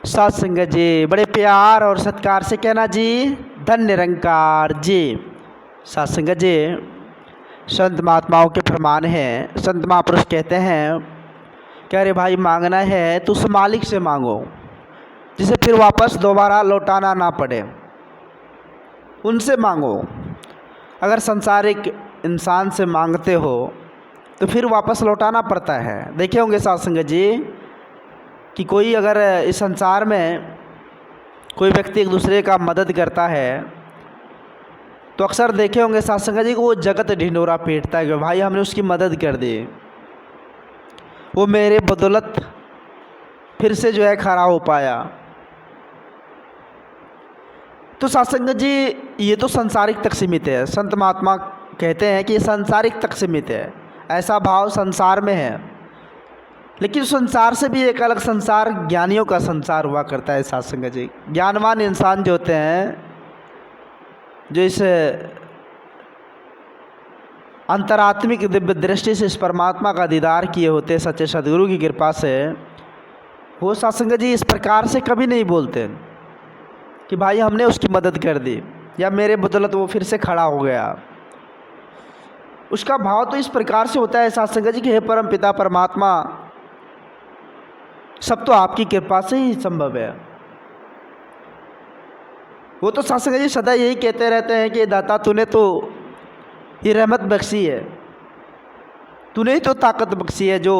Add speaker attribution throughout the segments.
Speaker 1: सात संगत जी, बड़े प्यार और सत्कार से कहना जी, धन्य निरंकार जी। सात संगत जी, संत महात्माओं के फरमान हैं। संत महापुरुष कहते हैं कि अरे भाई मांगना है तो उस मालिक से मांगो जिसे फिर वापस दोबारा लौटाना ना पड़े, उनसे मांगो। अगर संसारिक इंसान से मांगते हो तो फिर वापस लौटाना पड़ता है। देखे होंगे सात संगत जी कि कोई अगर इस संसार में कोई व्यक्ति एक दूसरे का मदद करता है तो अक्सर देखे होंगे सात संगत जी को वो जगत ढिंढोरा पीटता है कि भाई हमने उसकी मदद कर दी, वो मेरे बदौलत फिर से जो है खड़ा हो पाया। तो सात संगत जी ये तो संसारिक तक सीमित है। संत महात्मा कहते हैं कि ये संसारिक तक सीमित है, ऐसा भाव संसार में है। लेकिन संसार से भी एक अलग संसार ज्ञानियों का संसार हुआ करता है सात संगत जी। ज्ञानवान इंसान जो होते हैं, जो इस अंतरात्मिक दिव्य दृष्टि से इस परमात्मा का दीदार किए होते सच्चे सदगुरु की कृपा से, वो सात संगत जी इस प्रकार से कभी नहीं बोलते कि भाई हमने उसकी मदद कर दी या मेरे बदौलत वो फिर से खड़ा हो गया। उसका भाव तो इस प्रकार से होता है सात संगत जी कि हे परम पिता परमात्मा, सब तो आपकी कृपा से ही संभव है। वो तो सात संगत जी सदा यही कहते रहते हैं कि दाता तूने तो ये रहमत बख्शी है, तूने ही तो ताकत बख्शी है जो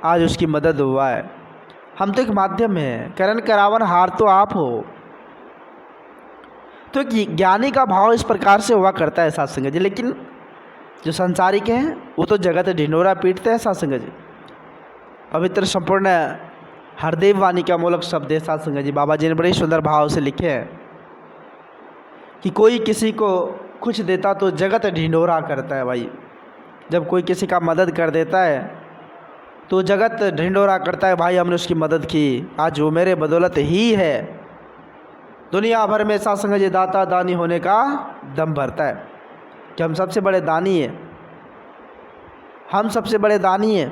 Speaker 1: आज उसकी मदद हुआ है। हम तो एक माध्यम हैं, करण करावन हार तो आप हो। तो ज्ञानी का भाव इस प्रकार से हुआ करता है सात संगत जी। लेकिन जो संसारिक हैं वो तो जगत ढिंढोरा पीटते हैं सात संगत जी। पवित्र संपूर्ण हरदेव वाणी का मूलक शब्द है सात संगत जी। बाबा जी ने बड़े सुंदर भाव से लिखे हैं कि कोई किसी को कुछ देता तो जगत ढिंढोरा करता है। भाई जब कोई किसी का मदद कर देता है तो जगत ढिंढोरा करता है, भाई हमने उसकी मदद की, आज वो मेरे बदौलत ही है। दुनिया भर में सात संगत जी दाता दानी होने का दम भरता है कि हम सबसे बड़े दानी हैं, हम सबसे बड़े दानी हैं।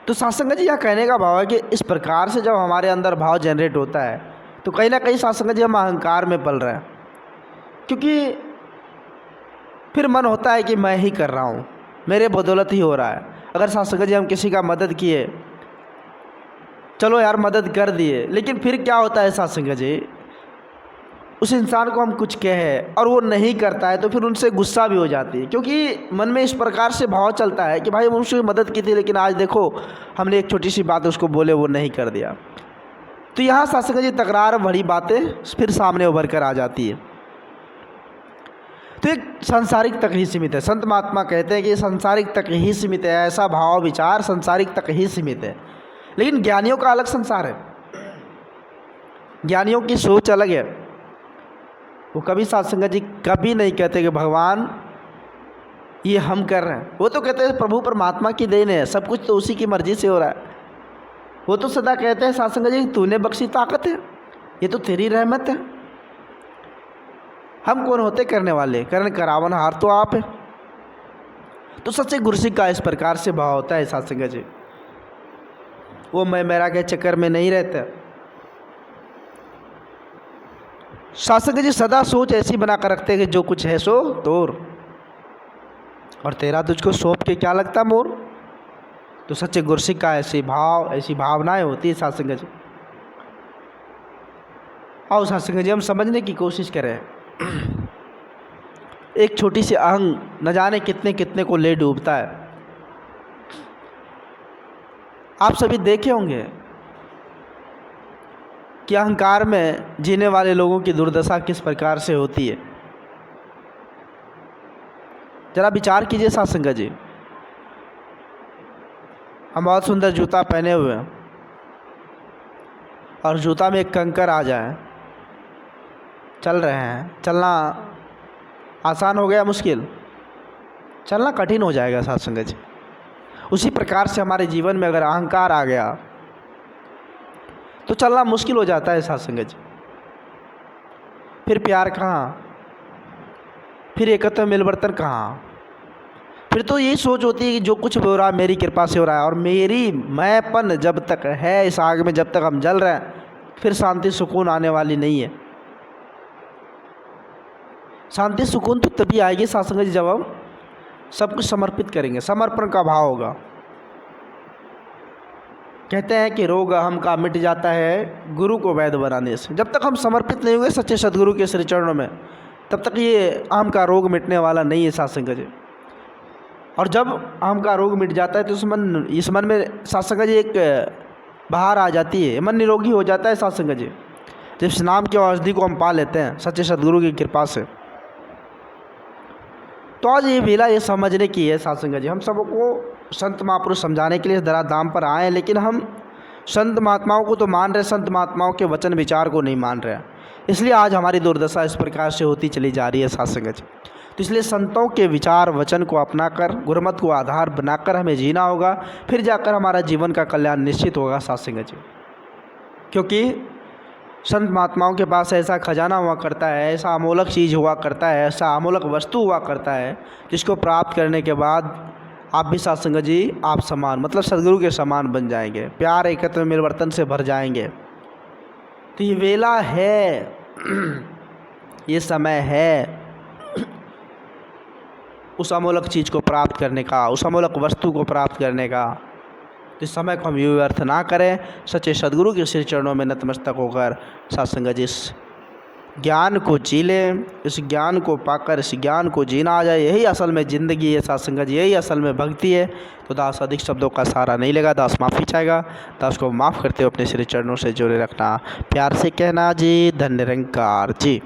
Speaker 1: तो सात संगत जी यह कहने का भाव है कि इस प्रकार से जब हमारे अंदर भाव जनरेट होता है तो कहीं ना कहीं सात संगत जी हम अहंकार में पल रहे हैं, क्योंकि फिर मन होता है कि मैं ही कर रहा हूँ, मेरे बदौलत ही हो रहा है। अगर सात संगत जी हम किसी का मदद किए, चलो यार मदद कर दिए, लेकिन फिर क्या होता है सात संगत जी, उस इंसान को हम कुछ कहें और वो नहीं करता है तो फिर उनसे गुस्सा भी हो जाती है, क्योंकि मन में इस प्रकार से भाव चलता है कि भाई हम उसकी मदद की थी लेकिन आज देखो हमने एक छोटी सी बात उसको बोले वो नहीं कर दिया। तो यहाँ सात संगत जी तकरार भरी बातें फिर सामने उभर कर आ जाती है। तो एक सांसारिक तक ही सीमित है। संत महात्मा कहते हैं कि सांसारिक तक ही सीमित है, ऐसा भाव विचार सांसारिक तक ही सीमित है। लेकिन ज्ञानियों का अलग संसार है, ज्ञानियों की सोच अलग है। वो कभी सात संगत जी कभी नहीं कहते कि भगवान ये हम कर रहे हैं, वो तो कहते हैं प्रभु परमात्मा की देन है, सब कुछ तो उसी की मर्जी से हो रहा है। वो तो सदा कहते हैं सात संगत जी तूने बख्शी ताकत है, ये तो तेरी रहमत है, हम कौन होते करने वाले, करण करावन हार तो आप है। तो सच्चे गुरसिक का इस प्रकार से भाव होता है सात संगत जी। वो मैं मेरा के चक्कर में नहीं रहता। सात संगत जी सदा सोच ऐसी बना कर रखते हैं कि जो कुछ है सो तोर, और तेरा तुझको सौंप के क्या लगता मोर। तो सच्चे गुरसिक का ऐसे भाव, ऐसी भावनाएं होती है सात संगत जी। और सात संगत जी हम समझने की कोशिश करें, एक छोटी सी अहंग न जाने कितने कितने को ले डूबता है। आप सभी देखे होंगे कि अहंकार में जीने वाले लोगों की दुर्दशा किस प्रकार से होती है। जरा विचार कीजिए सात संगत जी, हम बहुत सुंदर जूता पहने हुए हैं और जूता में एक कंकर आ जाए, चल रहे हैं, चलना आसान हो गया मुश्किल, चलना कठिन हो जाएगा सात संगत जी। उसी प्रकार से हमारे जीवन में अगर अहंकार आ गया तो चलना मुश्किल हो जाता है सात संगत जी। फिर प्यार कहाँ, फिर एकत्व मिलवर्तन कहाँ, फिर तो यही सोच होती है कि जो कुछ भी हो रहा है मेरी कृपा से हो रहा है, और मेरी मैंपन जब तक है इस आग में, जब तक हम जल रहे हैं, फिर शांति सुकून आने वाली नहीं है। शांति सुकून तो तभी आएगी सत्संग जी जब हम सब कुछ समर्पित करेंगे, समर्पण का भाव होगा। कहते हैं कि रोग अहम का मिट जाता है गुरु को वैद्य बनाने से। जब तक हम समर्पित नहीं होंगे सच्चे सदगुरु के श्री चरणों में, तब तक ये अहम का रोग मिटने वाला नहीं है सत्संग जी। और जब अहम का रोग मिट जाता है तो इस मन में सत्संग जी एक बाहर आ जाती है, मन निरोगी हो जाता है सत्संग जी, जब इस नाम की औषधि को हम पा लेते हैं सच्चे सदगुरु की कृपा से। तो आज ये वेला ये समझने की है सत्संग जी, हम सबको संत महापुरुष समझाने के लिए धरा धाम पर आए हैं, लेकिन हम संत महात्माओं को तो मान रहे, संत महात्माओं के वचन विचार को नहीं मान रहे। इसलिए आज हमारी दुर्दशा इस प्रकार से होती चली जा रही है सत्संग जी। तो इसलिए संतों के विचार वचन को अपनाकर, गुरुमत को आधार बनाकर हमें जीना होगा, फिर जाकर हमारा जीवन का कल्याण निश्चित होगा सत्संग जी। क्योंकि संत महात्माओं के पास ऐसा खजाना हुआ करता है, ऐसा अमोलक चीज़ हुआ करता है, ऐसा अमोलक वस्तु हुआ करता है, जिसको प्राप्त करने के बाद आप भी सत्संग जी आप समान, मतलब सदगुरु के समान बन जाएंगे, प्यार एकत्र मिलवर्तन से भर जाएंगे। तो ये वेला है, ये समय है उस अमोलक चीज़ को प्राप्त करने का, उस अमोलक वस्तु को प्राप्त करने का। तो इस समय को हम यूँ व्यर्थ ना करें, सच्चे सदगुरु के श्री चरणों में नतमस्तक होकर सत्संग जी इस ज्ञान को जी लें, इस ज्ञान को पाकर इस ज्ञान को जीना आ जाए। यही असल में ज़िंदगी है सत्संग जी, यही असल में भक्ति है। तो दास अधिक शब्दों का सहारा नहीं लेगा, दास माफ़ी चाहेगा, दास को माफ़ करते हुए अपने श्री चरणों से जोड़े रखना, प्यार से कहना जी धन्य निरंकार जी।